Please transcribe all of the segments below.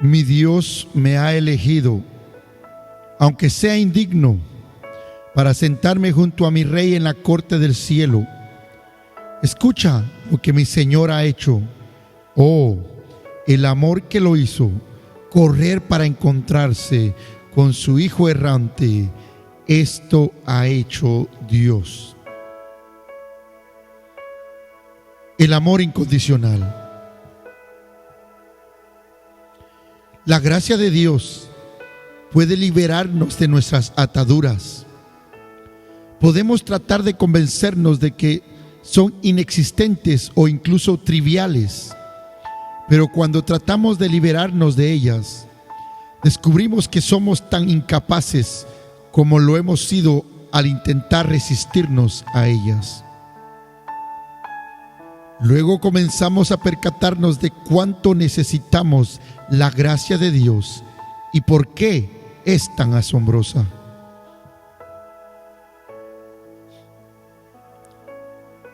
Mi Dios me ha elegido, aunque sea indigno, para sentarme junto a mi Rey en la corte del cielo. Escucha lo que mi Señor ha hecho. Oh, el amor que lo hizo correr para encontrarse con su Hijo errante. Esto ha hecho Dios. El amor incondicional. La gracia de Dios puede liberarnos de nuestras ataduras. Podemos tratar de convencernos de que son inexistentes o incluso triviales, pero cuando tratamos de liberarnos de ellas, descubrimos que somos tan incapaces como lo hemos sido al intentar resistirnos a ellas. Luego comenzamos a percatarnos de cuánto necesitamos la gracia de Dios y por qué es tan asombrosa.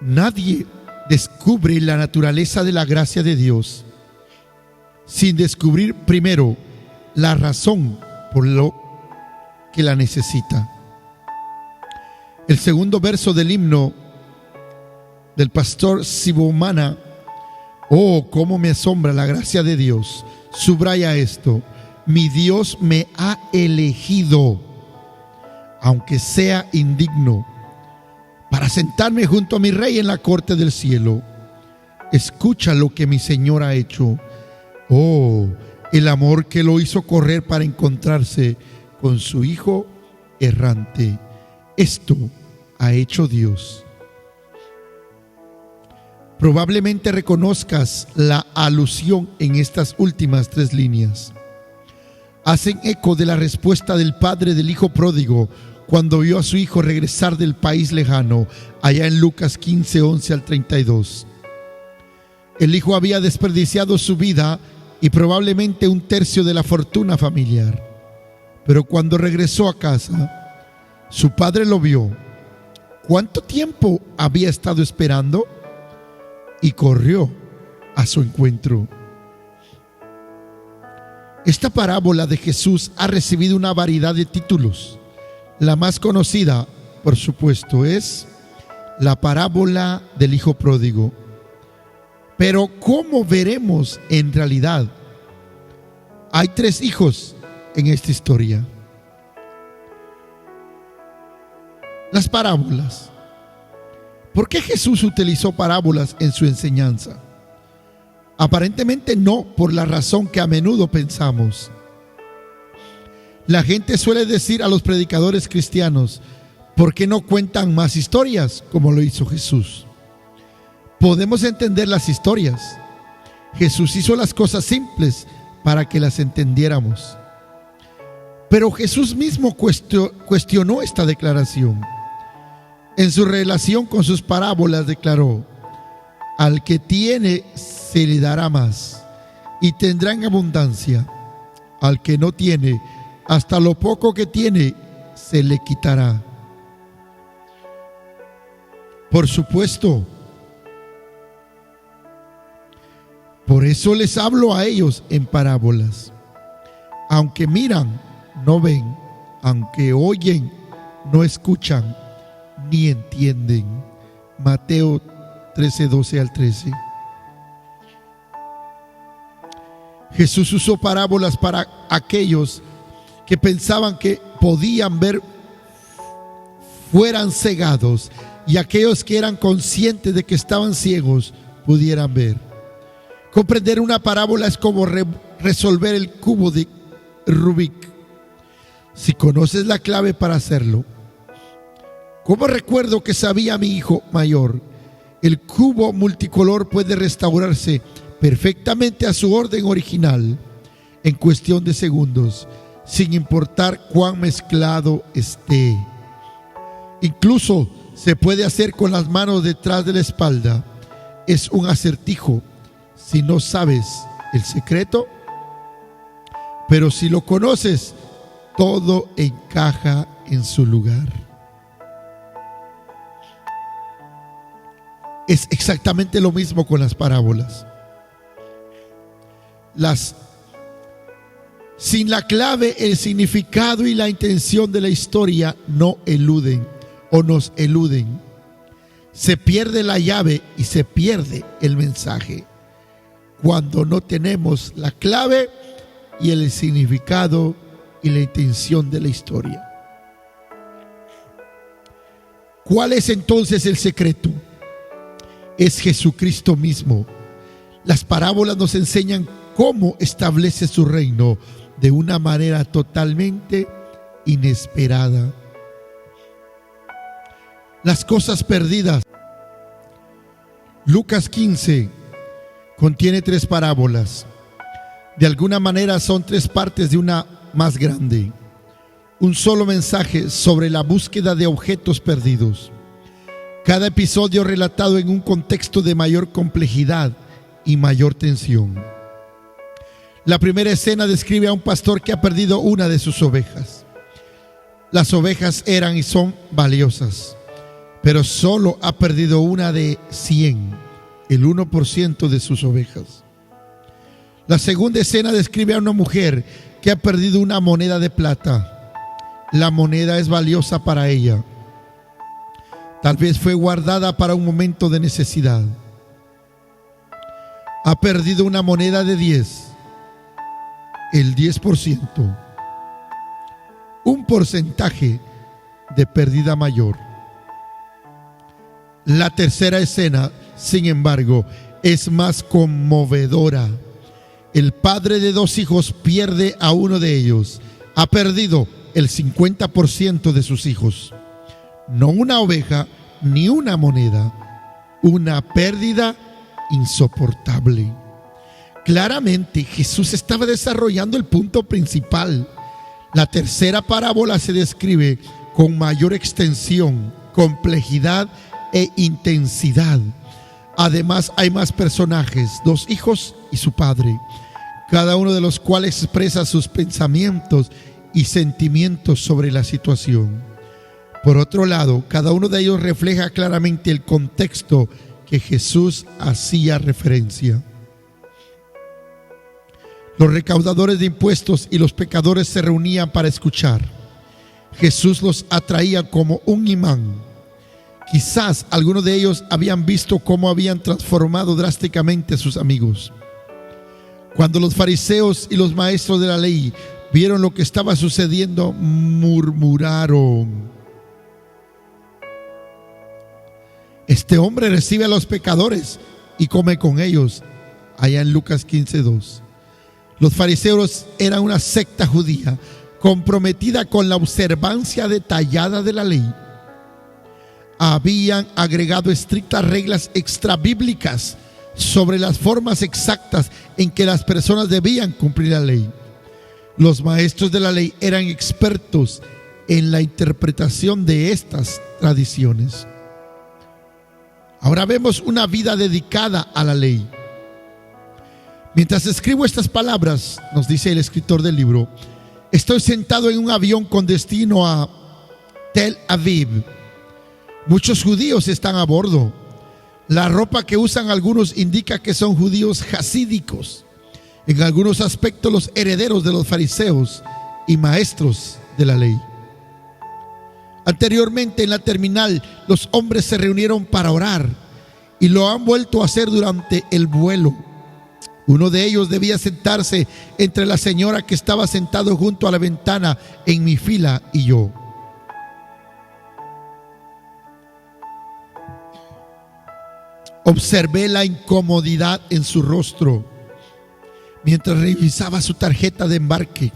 Nadie descubre la naturaleza de la gracia de Dios sin descubrir primero la razón por lo que la necesita. El segundo verso del himno del pastor Sibomana, oh, cómo me asombra la gracia de Dios, subraya esto: mi Dios me ha elegido, aunque sea indigno, para sentarme junto a mi Rey en la corte del cielo. Escucha lo que mi Señor ha hecho. Oh, el amor que lo hizo correr para encontrarse con su Hijo errante. Esto ha hecho Dios. Probablemente reconozcas la alusión en estas últimas 3 líneas. Hacen eco de la respuesta del padre del hijo pródigo cuando vio a su hijo regresar del país lejano, allá en Lucas 15, 11 al 32. El hijo había desperdiciado su vida y probablemente 1/3 de la fortuna familiar. Pero cuando regresó a casa, su padre lo vio. ¿Cuánto tiempo había estado esperando? Y corrió a su encuentro. Esta parábola de Jesús ha recibido una variedad de títulos. La más conocida, por supuesto, es la parábola del hijo pródigo. Pero ¿cómo veremos en realidad? Hay 3 hijos en esta historia. Las parábolas. ¿Por qué Jesús utilizó parábolas en su enseñanza? Aparentemente no por la razón que a menudo pensamos. La gente suele decir a los predicadores cristianos: ¿por qué no cuentan más historias como lo hizo Jesús? Podemos entender las historias. Jesús hizo las cosas simples para que las entendiéramos. Pero Jesús mismo cuestionó esta declaración. En su relación con sus parábolas declaró: al que tiene se le dará más y tendrá en abundancia. Al que no tiene, hasta lo poco que tiene se le quitará. Por supuesto, por eso les hablo a ellos en parábolas. Aunque miran, no ven; aunque oyen, no escuchan ni entienden. Mateo 13, 12 al 13. Jesús usó parábolas para aquellos que pensaban que podían ver fueran cegados, y aquellos que eran conscientes de que estaban ciegos pudieran ver. Comprender una parábola es como resolver el cubo de Rubik, si conoces la clave para hacerlo. Como recuerdo que sabía mi hijo mayor, el cubo multicolor puede restaurarse perfectamente a su orden original en cuestión de segundos, sin importar cuán mezclado esté. Incluso se puede hacer con las manos detrás de la espalda. Es un acertijo si no sabes el secreto, pero si lo conoces, todo encaja en su lugar. Es exactamente lo mismo con las parábolas. Las Sin la clave, el significado y la intención de la historia no eluden o nos eluden. Se pierde la llave y se pierde el mensaje cuando no tenemos la clave y el significado y la intención de la historia. ¿Cuál es entonces el secreto? Es Jesucristo mismo. Las parábolas nos enseñan cómo establece su reino de una manera totalmente inesperada. Las cosas perdidas. Lucas 15 contiene 3 parábolas. De alguna manera son 3 partes de una más grande. Un solo mensaje sobre la búsqueda de objetos perdidos. Cada episodio relatado en un contexto de mayor complejidad y mayor tensión. La primera escena describe a un pastor que ha perdido una de sus ovejas. Las ovejas eran y son valiosas, pero solo ha perdido una de 100, el 1% de sus ovejas. La segunda escena describe a una mujer que ha perdido una moneda de plata. La moneda es valiosa para ella. Tal vez fue guardada para un momento de necesidad. Ha perdido una moneda de 10, el 10%, un porcentaje de pérdida mayor. La tercera escena, sin embargo, es más conmovedora. El padre de 2 hijos pierde a uno de ellos. Ha perdido el 50% de sus hijos. No una oveja ni una moneda, una pérdida insoportable. Claramente Jesús estaba desarrollando el punto principal. La tercera parábola se describe con mayor extensión, complejidad e intensidad. Además hay más personajes, 2 hijos y su padre, cada uno de los cuales expresa sus pensamientos y sentimientos sobre la situación. Por otro lado, cada uno de ellos refleja claramente el contexto que Jesús hacía referencia. Los recaudadores de impuestos y los pecadores se reunían para escuchar. Jesús los atraía como un imán. Quizás algunos de ellos habían visto cómo habían transformado drásticamente a sus amigos. Cuando los fariseos y los maestros de la ley vieron lo que estaba sucediendo, murmuraron: este hombre recibe a los pecadores y come con ellos. Allá en Lucas 15:2. Los fariseos eran una secta judía comprometida con la observancia detallada de la ley. Habían agregado estrictas reglas extrabíblicas sobre las formas exactas en que las personas debían cumplir la ley. Los maestros de la ley eran expertos en la interpretación de estas tradiciones. Ahora vemos una vida dedicada a la ley. Mientras escribo estas palabras, nos dice el escritor del libro, estoy sentado en un avión con destino a Tel Aviv. Muchos judíos están a bordo. La ropa que usan algunos indica que son judíos hasídicos, en algunos aspectos los herederos de los fariseos y maestros de la ley. Anteriormente en la terminal los hombres se reunieron para orar y lo han vuelto a hacer durante el vuelo. Uno de ellos debía sentarse entre la señora que estaba sentado junto a la ventana en mi fila y yo. Observé la incomodidad en su rostro mientras revisaba su tarjeta de embarque.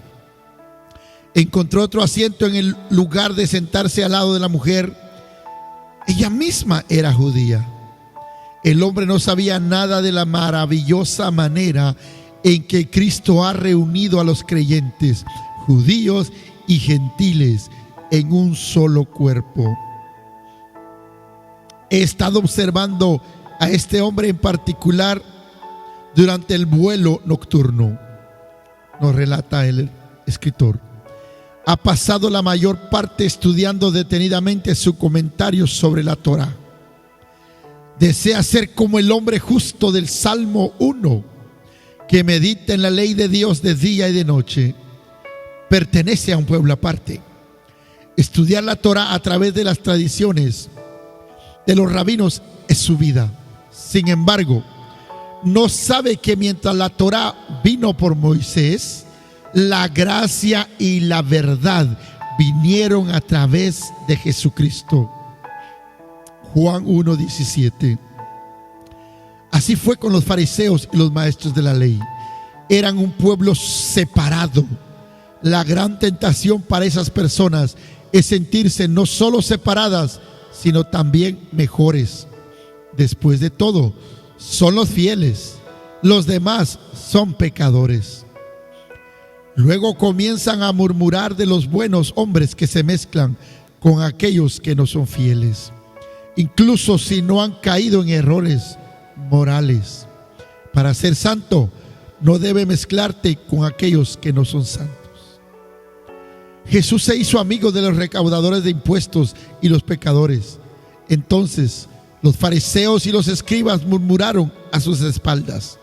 Encontró otro asiento en el lugar de sentarse al lado de la mujer. Ella misma era judía. El hombre no sabía nada de la maravillosa manera en que Cristo ha reunido a los creyentes, judíos y gentiles, en un solo cuerpo. He estado observando a este hombre en particular durante el vuelo nocturno, nos relata el escritor. Ha pasado la mayor parte estudiando detenidamente su comentario sobre la Torá. Desea ser como el hombre justo del Salmo 1, que medita en la ley de Dios de día y de noche. pertenece a un pueblo aparte. Estudiar la Torá a través de las tradiciones de los rabinos es su vida. Sin embargo, no sabe que mientras la Torá vino por Moisés, la gracia y la verdad vinieron a través de Jesucristo. Juan 1:17. Así fue con los fariseos y los maestros de la ley. Eran un pueblo separado. La gran tentación para esas personas es sentirse no solo separadas, sino también mejores. Después de todo, son los fieles. Los demás son pecadores. Luego comienzan a murmurar de los buenos hombres que se mezclan con aquellos que no son fieles, incluso si no han caído en errores morales. Para ser santo, no debe mezclarte con aquellos que no son santos. Jesús se hizo amigo de los recaudadores de impuestos y los pecadores. Entonces, los fariseos y los escribas murmuraron a sus espaldas.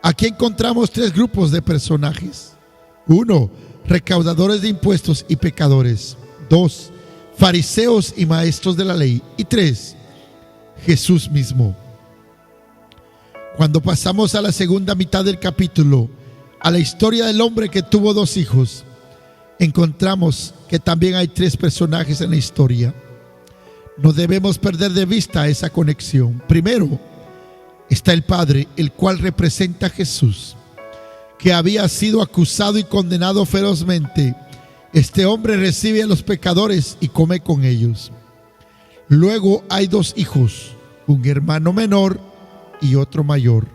Aquí encontramos tres grupos de personajes. 1. Recaudadores de impuestos y pecadores. 2. Fariseos y maestros de la ley. Y 3. Jesús mismo. Cuando pasamos a la segunda mitad del capítulo, a la historia del hombre que tuvo 2 hijos, encontramos que también hay 3 personajes en la historia. No debemos perder de vista esa conexión. Primero está el Padre, el cual representa a Jesús, que había sido acusado y condenado ferozmente. Este hombre recibe a los pecadores y come con ellos. Luego hay 2 hijos, un hermano menor y otro mayor.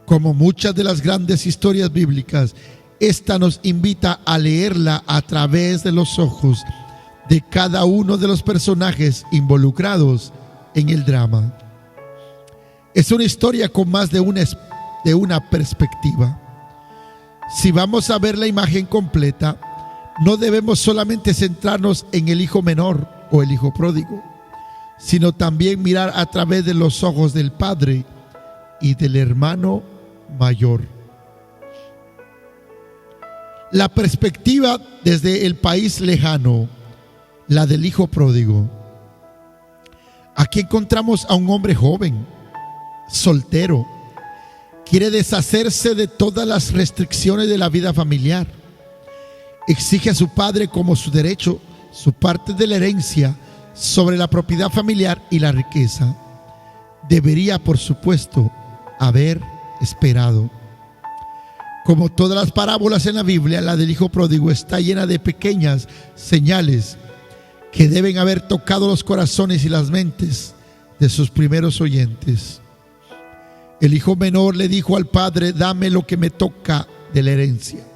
Como muchas de las grandes historias bíblicas, esta nos invita a leerla a través de los ojos de cada uno de los personajes involucrados en el drama. Es una historia con más de una perspectiva. Si vamos a ver la imagen completa, no debemos solamente centrarnos en el hijo menor o el hijo pródigo, sino también mirar a través de los ojos del padre y del hermano mayor. La perspectiva desde el país lejano, la del hijo pródigo. Aquí encontramos a un hombre joven, soltero. Quiere deshacerse de todas las restricciones de la vida familiar. Exige a su padre como su derecho, su parte de la herencia sobre la propiedad familiar y la riqueza. Debería, por supuesto, haber esperado. Como todas las parábolas en la Biblia, la del hijo pródigo está llena de pequeñas señales que deben haber tocado los corazones y las mentes de sus primeros oyentes. El hijo menor le dijo al padre: dame lo que me toca de la herencia.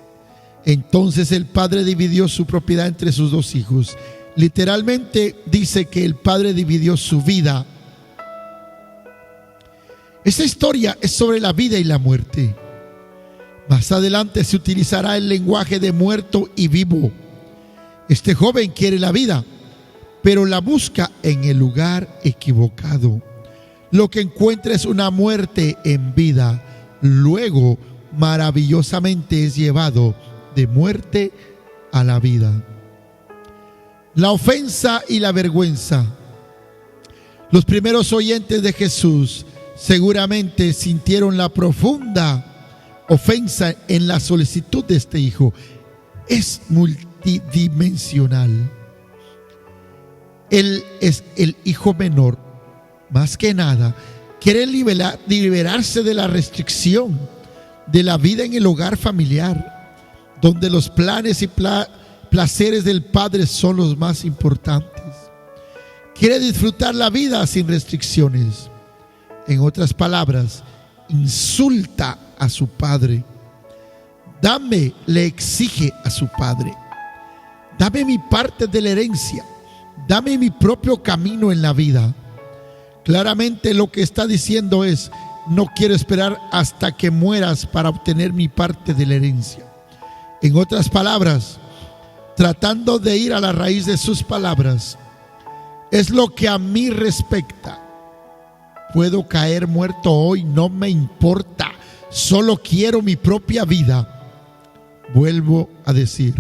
Entonces el padre dividió su propiedad entre sus 2 hijos. Literalmente dice que el padre dividió su vida. Esta historia es sobre la vida y la muerte. Más adelante se utilizará el lenguaje de muerto y vivo. Este joven quiere la vida, pero la busca en el lugar equivocado. Lo que encuentra es una muerte en vida. Luego, maravillosamente es llevado de muerte a la vida. La ofensa y la vergüenza. Los primeros oyentes de Jesús seguramente sintieron la profunda ofensa en la solicitud de este hijo. Es multidimensional. Él es el hijo menor. Más que nada, quiere liberarse de la restricción de la vida en el hogar familiar, donde los planes y placeres del padre son los más importantes. Quiere disfrutar la vida sin restricciones. En otras palabras, insulta a su padre. Dame, le exige a su padre. Dame mi parte de la herencia. Dame mi propio camino en la vida. Claramente lo que está diciendo es: no quiero esperar hasta que mueras para obtener mi parte de la herencia. En otras palabras, tratando de ir a la raíz de sus palabras, es lo que a mí respecta. Puedo caer muerto hoy, no me importa. Solo quiero mi propia vida. Vuelvo a decir,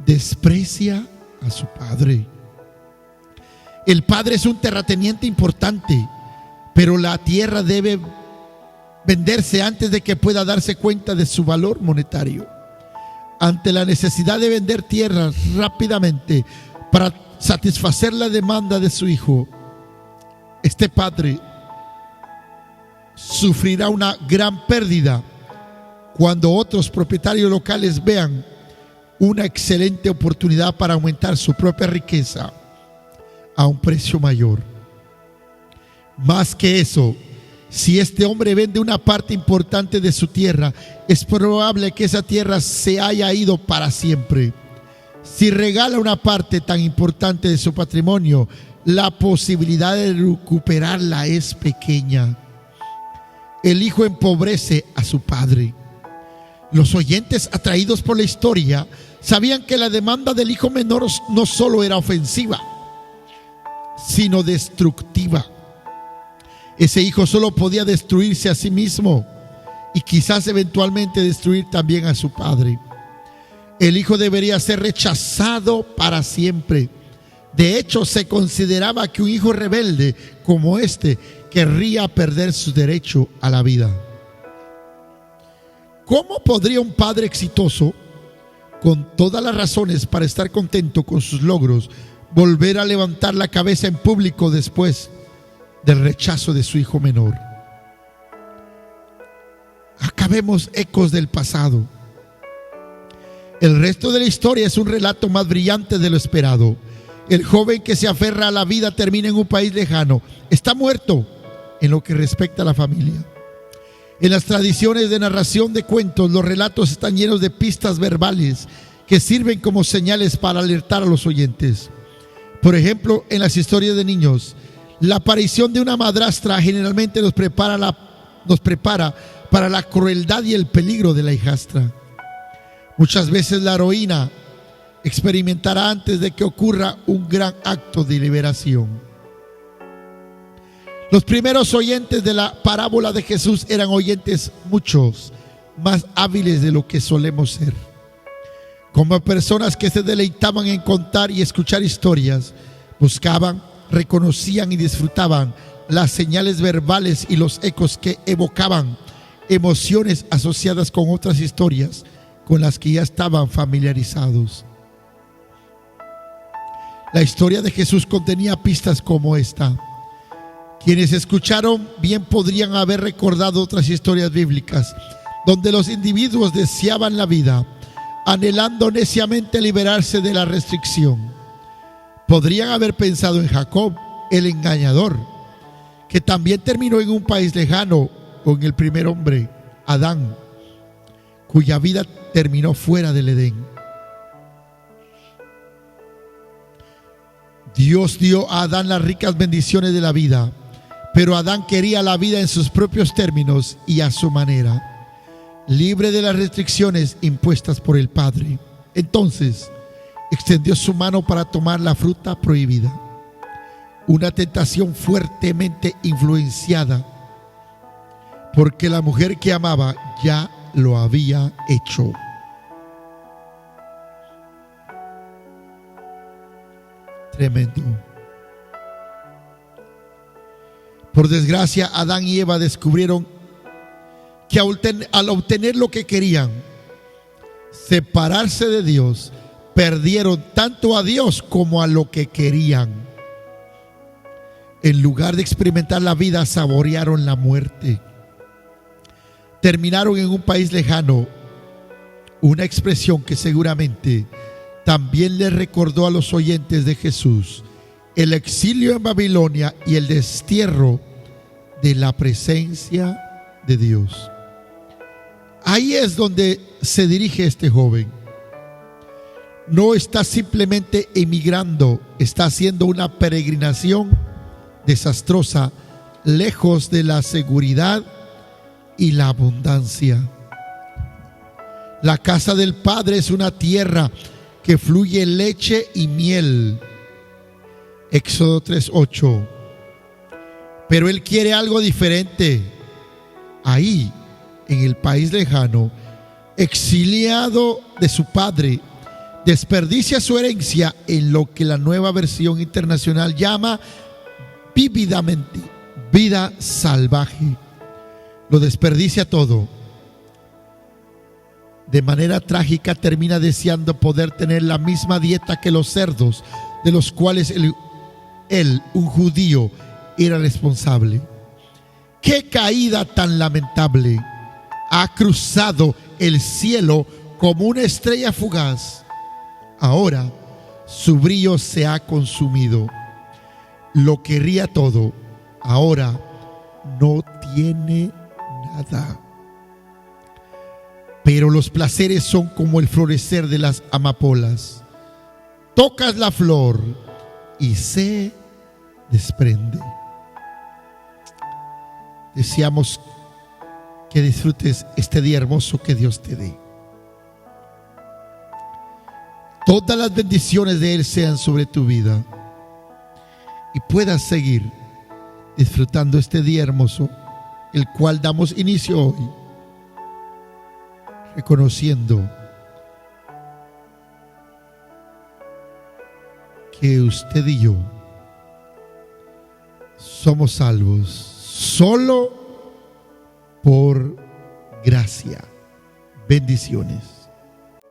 desprecia a su padre. El padre es un terrateniente importante, pero la tierra debe venderse antes de que pueda darse cuenta de su valor monetario. Ante la necesidad de vender tierras rápidamente para satisfacer la demanda de su hijo, este padre sufrirá una gran pérdida cuando otros propietarios locales vean una excelente oportunidad para aumentar su propia riqueza a un precio mayor. Más que eso, si este hombre vende una parte importante de su tierra, es probable que esa tierra se haya ido para siempre. Si regala una parte tan importante de su patrimonio, la posibilidad de recuperarla es pequeña. El hijo empobrece a su padre. Los oyentes, atraídos por la historia, sabían que la demanda del hijo menor no solo era ofensiva, sino destructiva. Ese hijo solo podía destruirse a sí mismo y quizás eventualmente destruir también a su padre. El hijo debería ser rechazado para siempre. De hecho, se consideraba que un hijo rebelde como este querría perder su derecho a la vida. ¿Cómo podría un padre exitoso, con todas las razones para estar contento con sus logros, volver a levantar la cabeza en público después del rechazo de su hijo menor? Acá vemos ecos del pasado. El resto de la historia es un relato más brillante de lo esperado. El joven que se aferra a la vida termina en un país lejano. Está muerto en lo que respecta a la familia. En las tradiciones de narración de cuentos, los relatos están llenos de pistas verbales que sirven como señales para alertar a los oyentes. Por ejemplo, en las historias de niños, la aparición de una madrastra generalmente nos prepara para la crueldad y el peligro de la hijastra. Muchas veces la heroína experimentará antes de que ocurra un gran acto de liberación. Los primeros oyentes de la parábola de Jesús eran oyentes muchos más hábiles de lo que solemos ser. Como personas que se deleitaban en contar y escuchar historias, buscaban, reconocían y disfrutaban las señales verbales y los ecos que evocaban emociones asociadas con otras historias con las que ya estaban familiarizados. La historia de Jesús contenía pistas como esta. Quienes escucharon bien podrían haber recordado otras historias bíblicas donde los individuos deseaban la vida, anhelando neciamente liberarse de la restricción. Podrían haber pensado en Jacob, el engañador, que también terminó en un país lejano, o en el primer hombre, Adán, cuya vida terminó fuera del Edén. Dios dio a Adán las ricas bendiciones de la vida, pero Adán quería la vida en sus propios términos y a su manera, libre de las restricciones impuestas por el Padre. Entonces extendió su mano para tomar la fruta prohibida, una tentación fuertemente influenciada porque la mujer que amaba ya lo había hecho. Tremendo. Por desgracia, Adán y Eva descubrieron que al obtener lo que querían, separarse de Dios, perdieron tanto a Dios como a lo que querían. En lugar de experimentar la vida, saborearon la muerte. Terminaron en un país lejano, una expresión que seguramente también les recordó a los oyentes de Jesús el exilio en Babilonia y el destierro de la presencia de Dios. Ahí es donde se dirige este joven. No está simplemente emigrando, está haciendo una peregrinación desastrosa, lejos de la seguridad y la abundancia. La casa del Padre es una tierra que fluye leche y miel. Éxodo 3:8. Pero él quiere algo diferente. Ahí, en el país lejano, exiliado de su padre, desperdicia su herencia en lo que la Nueva Versión Internacional llama vívidamente vida salvaje. Lo desperdicia todo. De manera trágica termina deseando poder tener la misma dieta que los cerdos, de los cuales él, un judío, era responsable. ¡Qué caída tan lamentable! Ha cruzado el cielo como una estrella fugaz. Ahora su brillo se ha consumido. Lo querría todo, ahora no tiene nada. Pero los placeres son como el florecer de las amapolas. Tocas la flor y se desprende. Deseamos que disfrutes este día hermoso que Dios te dé. Todas las bendiciones de Él sean sobre tu vida y puedas seguir disfrutando este día hermoso, el cual damos inicio hoy, reconociendo que usted y yo somos salvos solo por gracia. Bendiciones.